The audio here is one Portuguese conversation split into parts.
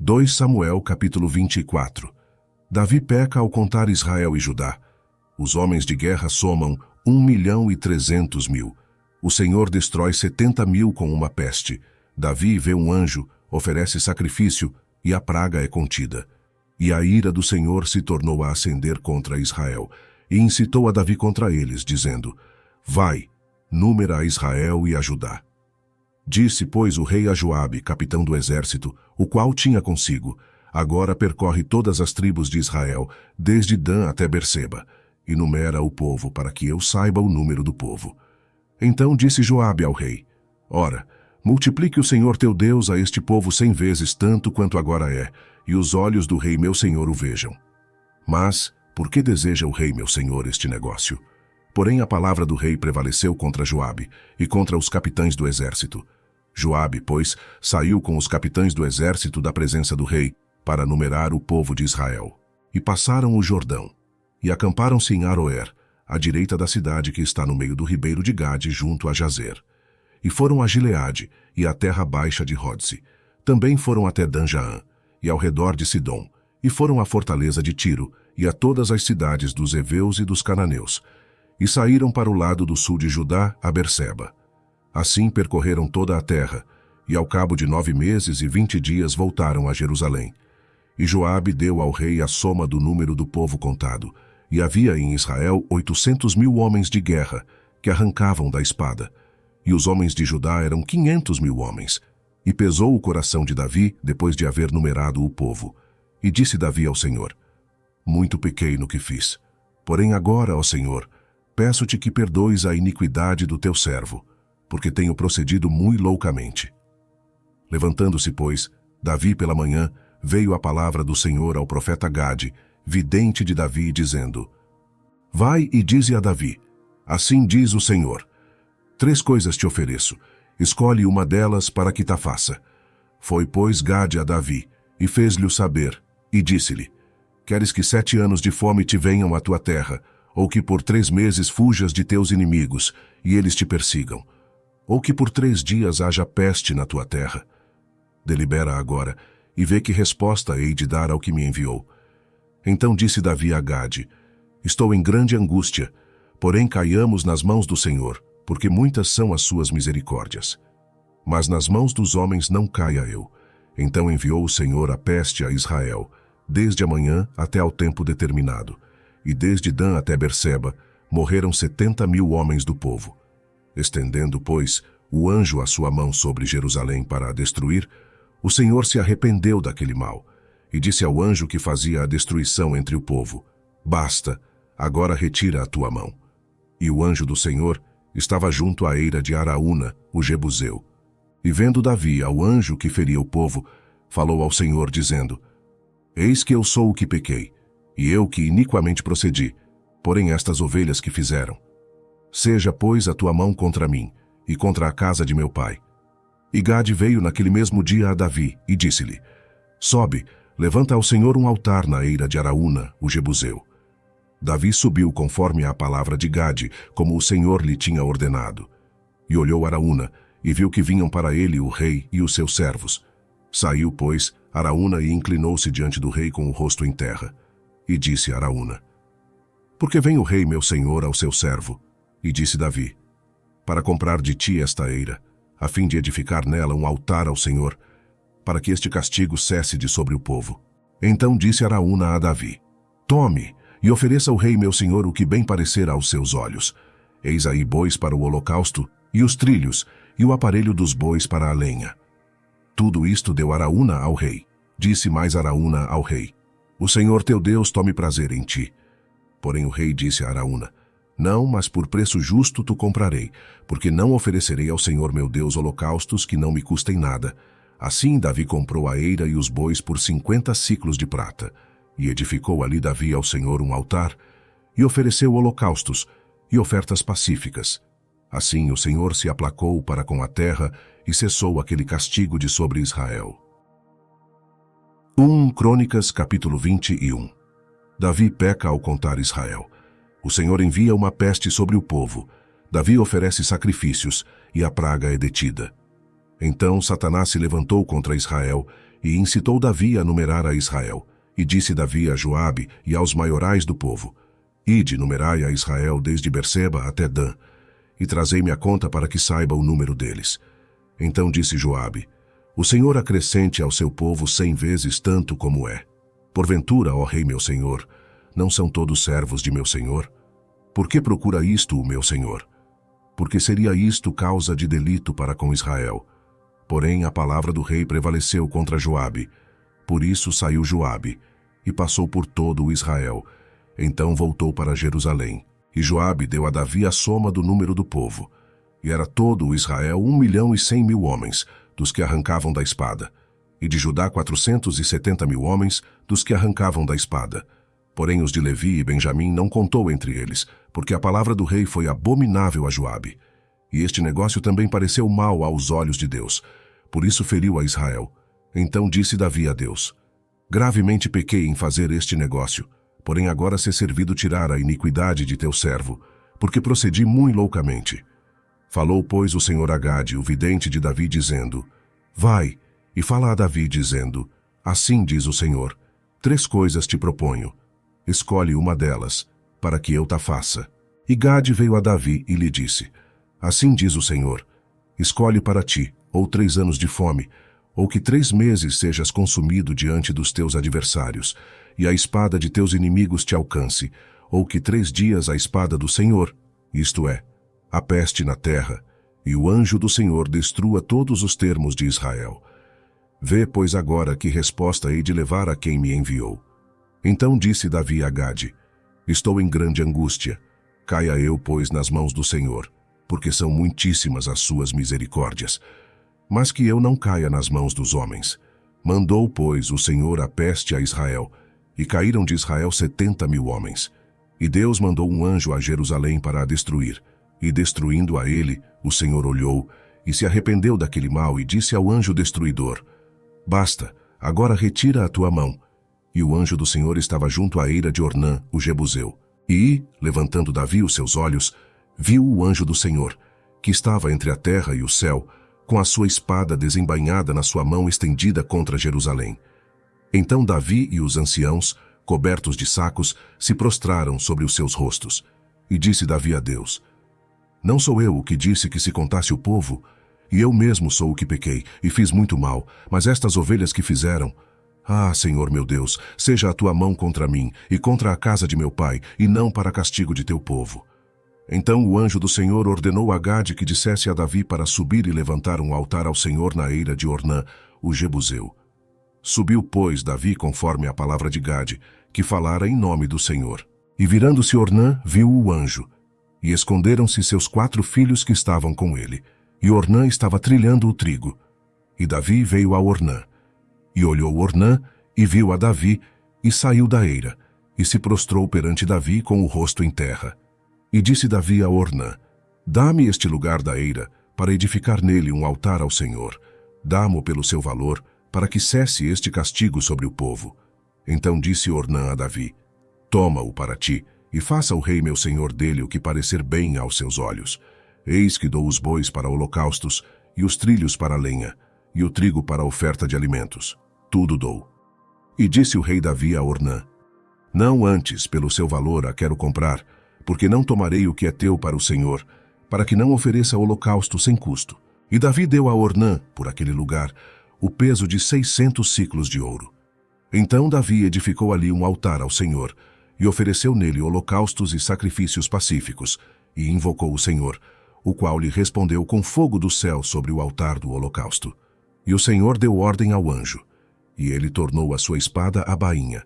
2 Samuel capítulo 24. Davi peca ao contar Israel e Judá. Os homens de guerra somam 1.300.000. O Senhor destrói 70.000 com uma peste. Davi vê um anjo, oferece sacrifício e a praga é contida. E a ira do Senhor se tornou a acender contra Israel, e incitou a Davi contra eles, dizendo: Vai, númera a Israel e a Judá. Disse, pois, o rei a Joabe, capitão do exército, o qual tinha consigo: Agora percorre todas as tribos de Israel, desde Dan até Berseba, e numera o povo, para que eu saiba o número do povo. Então disse Joabe ao rei: Ora, multiplique o Senhor teu Deus a este povo 100 vezes tanto quanto agora é, e os olhos do rei meu senhor o vejam. Mas, por que deseja o rei meu senhor este negócio? Porém a palavra do rei prevaleceu contra Joabe e contra os capitães do exército. Joabe, pois, saiu com os capitães do exército da presença do rei para numerar o povo de Israel. E passaram o Jordão, e acamparam-se em Aroer, à direita da cidade que está no meio do ribeiro de Gade, junto a Jazer. E foram a Gileade e à terra baixa de Rodse. Também foram até Dan-Jaã, e ao redor de Sidom, e foram à fortaleza de Tiro, e a todas as cidades dos heveus e dos cananeus, e saíram para o lado do sul de Judá, a Berseba. Assim percorreram toda a terra, e ao cabo de 9 meses e 20 dias voltaram a Jerusalém. E Joabe deu ao rei a soma do número do povo contado, e havia em Israel 800.000 homens de guerra, que arrancavam da espada. E os homens de Judá eram 500.000 homens. E pesou o coração de Davi, depois de haver numerado o povo. E disse Davi ao Senhor: Muito pequei no que fiz. Porém agora, ó Senhor, peço-te que perdoes a iniquidade do teu servo, porque tenho procedido muito loucamente. Levantando-se, pois, Davi pela manhã, veio a palavra do Senhor ao profeta Gade, vidente de Davi, dizendo: Vai e dize a Davi: Assim diz o Senhor: 3 coisas te ofereço, escolhe uma delas para que ta faça. Foi, pois, Gade a Davi, e fez-lhe saber, e disse-lhe: Queres que 7 anos de fome te venham à tua terra, ou que por 3 meses fujas de teus inimigos, e eles te persigam? Ou que por 3 dias haja peste na tua terra? Delibera agora, e vê que resposta hei de dar ao que me enviou. Então disse Davi a Gade: Estou em grande angústia, porém caiamos nas mãos do Senhor, porque muitas são as suas misericórdias. Mas nas mãos dos homens não caia eu. Então enviou o Senhor a peste a Israel, desde a manhã até ao tempo determinado, e desde Dan até Berseba morreram 70.000 homens do povo. Estendendo, pois, o anjo a sua mão sobre Jerusalém para a destruir, o Senhor se arrependeu daquele mal, e disse ao anjo que fazia a destruição entre o povo: Basta, agora retira a tua mão. E o anjo do Senhor estava junto à eira de Araúna, o Jebuseu. E vendo Davi ao anjo que feria o povo, falou ao Senhor, dizendo: Eis que eu sou o que pequei, e eu que iniquamente procedi, porém estas ovelhas que fizeram. Seja, pois, a tua mão contra mim, e contra a casa de meu pai. E Gade veio naquele mesmo dia a Davi, e disse-lhe: Sobe, levanta ao Senhor um altar na eira de Araúna, o Jebuseu. Davi subiu conforme a palavra de Gade, como o Senhor lhe tinha ordenado. E olhou Araúna, e viu que vinham para ele o rei e os seus servos. Saiu, pois, Araúna e inclinou-se diante do rei com o rosto em terra. E disse a Araúna: Por que vem o rei meu senhor ao seu servo? E disse Davi: Para comprar de ti esta eira, a fim de edificar nela um altar ao Senhor, para que este castigo cesse de sobre o povo. Então disse Araúna a Davi: Tome, e ofereça ao rei meu senhor o que bem parecer aos seus olhos. Eis aí bois para o holocausto, e os trilhos, e o aparelho dos bois para a lenha. Tudo isto deu Araúna ao rei. Disse mais Araúna ao rei: O Senhor teu Deus tome prazer em ti. Porém o rei disse a Araúna: Não, mas por preço justo tu comprarei, porque não oferecerei ao Senhor meu Deus holocaustos que não me custem nada. Assim Davi comprou a eira e os bois por 50 siclos de prata, e edificou ali Davi ao Senhor um altar, e ofereceu holocaustos e ofertas pacíficas. Assim o Senhor se aplacou para com a terra e cessou aquele castigo de sobre Israel. 1 Crônicas capítulo 21. Davi peca ao contar Israel. O Senhor envia uma peste sobre o povo. Davi oferece sacrifícios, e a praga é detida. Então Satanás se levantou contra Israel, E incitou Davi a numerar a Israel. E disse Davi a Joabe e aos maiorais do povo: Ide, numerai a Israel desde Berseba até Dan, e trazei-me a conta para que saiba o número deles. Então disse Joabe: O Senhor acrescente ao seu povo 100 vezes tanto como é. Porventura, ó rei meu senhor, não são todos servos de meu senhor? Por que procura isto o meu senhor? Porque seria isto causa de delito para com Israel. Porém, a palavra do rei prevaleceu contra Joabe. Por isso saiu Joabe, e passou por todo o Israel. Então voltou para Jerusalém. E Joabe deu a Davi a soma do número do povo. E era todo o Israel 1.100.000 homens, dos que arrancavam da espada. E de Judá 470.000 homens, dos que arrancavam da espada. Porém os de Levi e Benjamim não contou entre eles, porque a palavra do rei foi abominável a Joabe. E este negócio também pareceu mal aos olhos de Deus. Por isso feriu a Israel. Então disse Davi a Deus: Gravemente pequei em fazer este negócio, porém agora ser servido tirar a iniquidade de teu servo, porque procedi muito loucamente. Falou, pois, o Senhor a Gade, o vidente de Davi, dizendo: Vai, e fala a Davi, dizendo: Assim diz o Senhor: 3 coisas te proponho. Escolhe uma delas, para que eu ta faça. E Gade veio a Davi e lhe disse: Assim diz o Senhor: Escolhe para ti, ou 3 anos de fome, ou que 3 meses sejas consumido diante dos teus adversários, e a espada de teus inimigos te alcance, ou que 3 dias a espada do Senhor, isto é, a peste na terra, e o anjo do Senhor destrua todos os termos de Israel. Vê, pois, agora que resposta hei de levar a quem me enviou. Então disse Davi a Gade: Estou em grande angústia. Caia eu, pois, nas mãos do Senhor, porque são muitíssimas as suas misericórdias. Mas que eu não caia nas mãos dos homens. Mandou, pois, o Senhor a peste a Israel, e caíram de Israel 70.000 homens. E Deus mandou um anjo a Jerusalém para a destruir. E destruindo a ele, o Senhor olhou, e se arrependeu daquele mal, e disse ao anjo destruidor: Basta, agora retira a tua mão. E o anjo do Senhor estava junto à eira de Ornã, o Jebuseu. E, levantando Davi os seus olhos, viu o anjo do Senhor, que estava entre a terra e o céu, com a sua espada desembainhada na sua mão estendida contra Jerusalém. Então Davi e os anciãos, cobertos de sacos, se prostraram sobre os seus rostos. E disse Davi a Deus: Não sou eu o que disse que se contasse o povo? E eu mesmo sou o que pequei, e fiz muito mal, mas estas ovelhas que fizeram... Ah, Senhor meu Deus, seja a tua mão contra mim, e contra a casa de meu pai, e não para castigo de teu povo. Então o anjo do Senhor ordenou a Gade que dissesse a Davi para subir e levantar um altar ao Senhor na eira de Ornã, o Jebuseu. Subiu, pois, Davi conforme a palavra de Gade, que falara em nome do Senhor. E virando-se Ornã, viu o anjo. E esconderam-se seus 4 filhos que estavam com ele. E Ornã estava trilhando o trigo. E Davi veio a Ornã. E olhou Ornã, e viu a Davi, e saiu da eira, e se prostrou perante Davi com o rosto em terra. E disse Davi a Ornã: Dá-me este lugar da eira, para edificar nele um altar ao Senhor. Dá-mo pelo seu valor, para que cesse este castigo sobre o povo. Então disse Ornã a Davi: Toma-o para ti, e faça o rei meu senhor dele o que parecer bem aos seus olhos. Eis que dou os bois para holocaustos, e os trilhos para lenha, e o trigo para oferta de alimentos. Tudo dou. E disse o rei Davi a Ornã: Não antes, pelo seu valor, a quero comprar, porque não tomarei o que é teu para o Senhor, para que não ofereça holocausto sem custo. E Davi deu a Ornã, por aquele lugar, o peso de 600 siclos de ouro. Então Davi edificou ali um altar ao Senhor, e ofereceu nele holocaustos e sacrifícios pacíficos, e invocou o Senhor, o qual lhe respondeu com fogo do céu sobre o altar do holocausto. E o Senhor deu ordem ao anjo, e ele tornou a sua espada a bainha.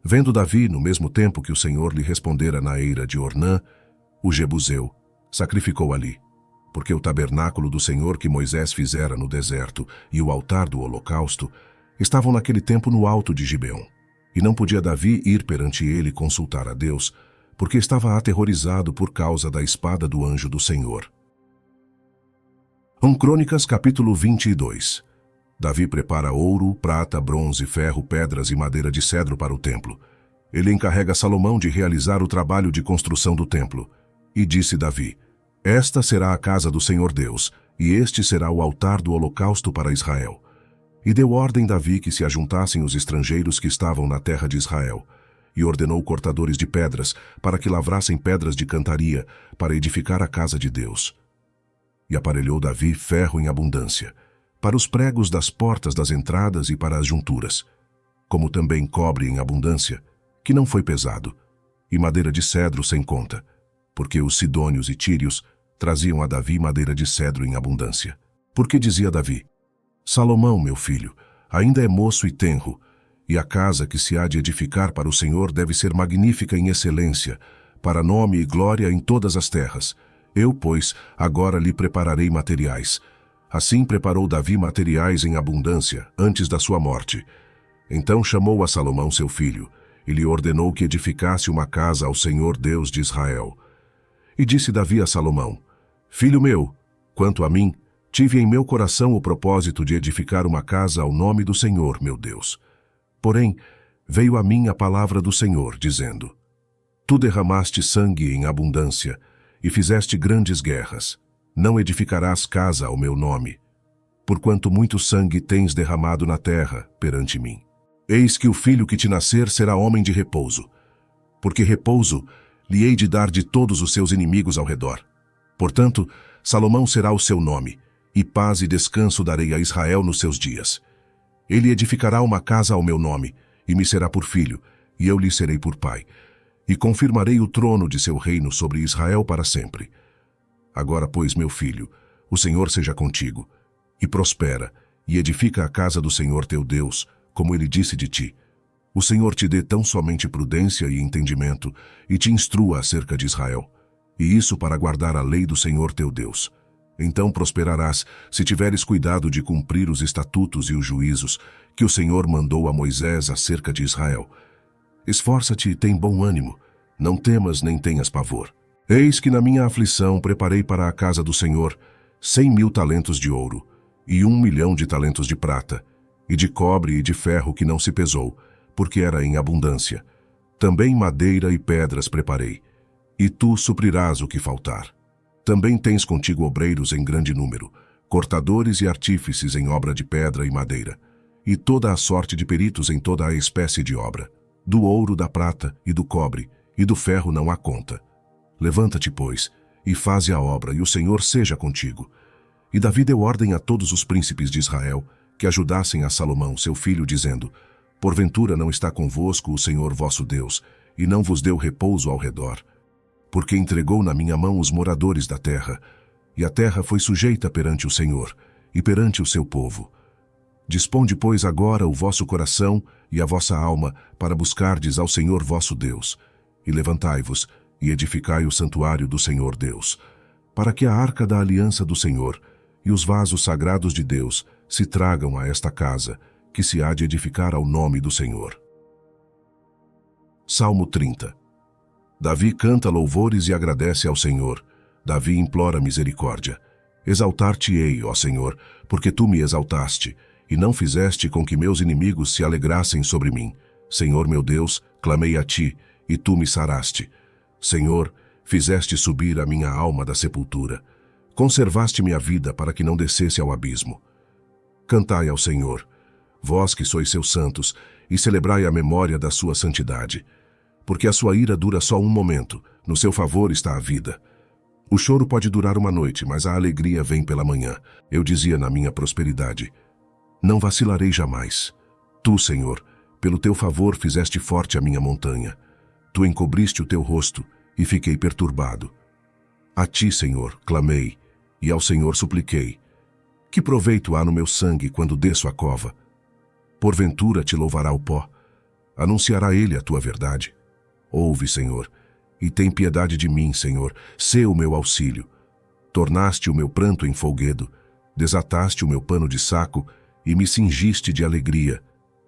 Vendo Davi, no mesmo tempo que o Senhor lhe respondera na eira de Ornã, o Jebuseu, sacrificou ali, porque o tabernáculo do Senhor que Moisés fizera no deserto e o altar do holocausto estavam naquele tempo no alto de Gibeon. E não podia Davi ir perante ele consultar a Deus, porque estava aterrorizado por causa da espada do anjo do Senhor. 1 Crônicas, capítulo 22. Davi prepara ouro, prata, bronze, ferro, pedras e madeira de cedro para o templo. Ele encarrega Salomão de realizar o trabalho de construção do templo. E disse Davi: Esta será a casa do Senhor Deus, e este será o altar do holocausto para Israel. E deu ordem Davi que se ajuntassem os estrangeiros que estavam na terra de Israel, e ordenou cortadores de pedras para que lavrassem pedras de cantaria para edificar a casa de Deus. E aparelhou Davi ferro em abundância, para os pregos das portas das entradas e para as junturas, como também cobre em abundância, que não foi pesado, e madeira de cedro sem conta, porque os sidônios e tírios traziam a Davi madeira de cedro em abundância. Porque dizia Davi: Salomão, meu filho, ainda é moço e tenro, e a casa que se há de edificar para o Senhor deve ser magnífica em excelência, para nome e glória em todas as terras. Eu, pois, agora lhe prepararei materiais. Assim preparou Davi materiais em abundância, antes da sua morte. Então chamou a Salomão seu filho, e lhe ordenou que edificasse uma casa ao Senhor Deus de Israel. E disse Davi a Salomão: Filho meu, quanto a mim, tive em meu coração o propósito de edificar uma casa ao nome do Senhor, meu Deus. Porém, veio a mim a palavra do Senhor, dizendo: Tu derramaste sangue em abundância, e fizeste grandes guerras. Não edificarás casa ao meu nome, porquanto muito sangue tens derramado na terra perante mim. Eis que o filho que te nascer será homem de repouso, porque repouso lhe hei de dar de todos os seus inimigos ao redor. Portanto, Salomão será o seu nome, e paz e descanso darei a Israel nos seus dias. Ele edificará uma casa ao meu nome, e me será por filho, e eu lhe serei por pai. E confirmarei o trono de seu reino sobre Israel para sempre. Agora, pois, meu filho, o Senhor seja contigo, e prospera, e edifica a casa do Senhor teu Deus, como ele disse de ti. O Senhor te dê tão somente prudência e entendimento, e te instrua acerca de Israel, e isso para guardar a lei do Senhor teu Deus. Então prosperarás, se tiveres cuidado de cumprir os estatutos e os juízos que o Senhor mandou a Moisés acerca de Israel. Esforça-te e tem bom ânimo, não temas nem tenhas pavor. Eis que na minha aflição preparei para a casa do Senhor 100.000 talentos de ouro, e 1.000.000 de talentos de prata, e de cobre e de ferro que não se pesou, porque era em abundância. Também madeira e pedras preparei, e tu suprirás o que faltar. Também tens contigo obreiros em grande número, cortadores e artífices em obra de pedra e madeira, e toda a sorte de peritos em toda a espécie de obra. Do ouro, da prata e do cobre, e do ferro não há conta. Levanta-te, pois, e faze a obra, e o Senhor seja contigo. E Davi deu ordem a todos os príncipes de Israel, que ajudassem a Salomão, seu filho, dizendo: Porventura não está convosco o Senhor vosso Deus, e não vos deu repouso ao redor? Porque entregou na minha mão os moradores da terra, e a terra foi sujeita perante o Senhor, e perante o seu povo. Disponde, pois, agora o vosso coração e a vossa alma para buscardes ao Senhor vosso Deus, e levantai-vos, e edificai o santuário do Senhor Deus, para que a arca da aliança do Senhor e os vasos sagrados de Deus se tragam a esta casa, que se há de edificar ao nome do Senhor. Salmo 30. Davi canta louvores e agradece ao Senhor. Davi implora misericórdia. Exaltar-te-ei, ó Senhor, porque tu me exaltaste, e não fizeste com que meus inimigos se alegrassem sobre mim. Senhor meu Deus, clamei a ti, e tu me saraste. Senhor, fizeste subir a minha alma da sepultura. Conservaste-me a vida para que não descesse ao abismo. Cantai ao Senhor, vós que sois seus santos, e celebrai a memória da sua santidade. Porque a sua ira dura só um momento, no seu favor está a vida. O choro pode durar uma noite, mas a alegria vem pela manhã. Eu dizia na minha prosperidade: não vacilarei jamais. Tu, Senhor, pelo teu favor fizeste forte a minha montanha. Tu encobriste o teu rosto, e fiquei perturbado. A ti, Senhor, clamei, e ao Senhor supliquei. Que proveito há no meu sangue quando desço a cova? Porventura te louvará o pó. Anunciará ele a tua verdade. Ouve, Senhor, e tem piedade de mim, Senhor, sê o meu auxílio. Tornaste o meu pranto em folguedo, desataste o meu pano de saco e me cingiste de alegria,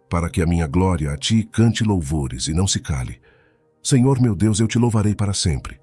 para que a minha glória a ti cante louvores e não se cale. Senhor meu Deus, eu te louvarei para sempre.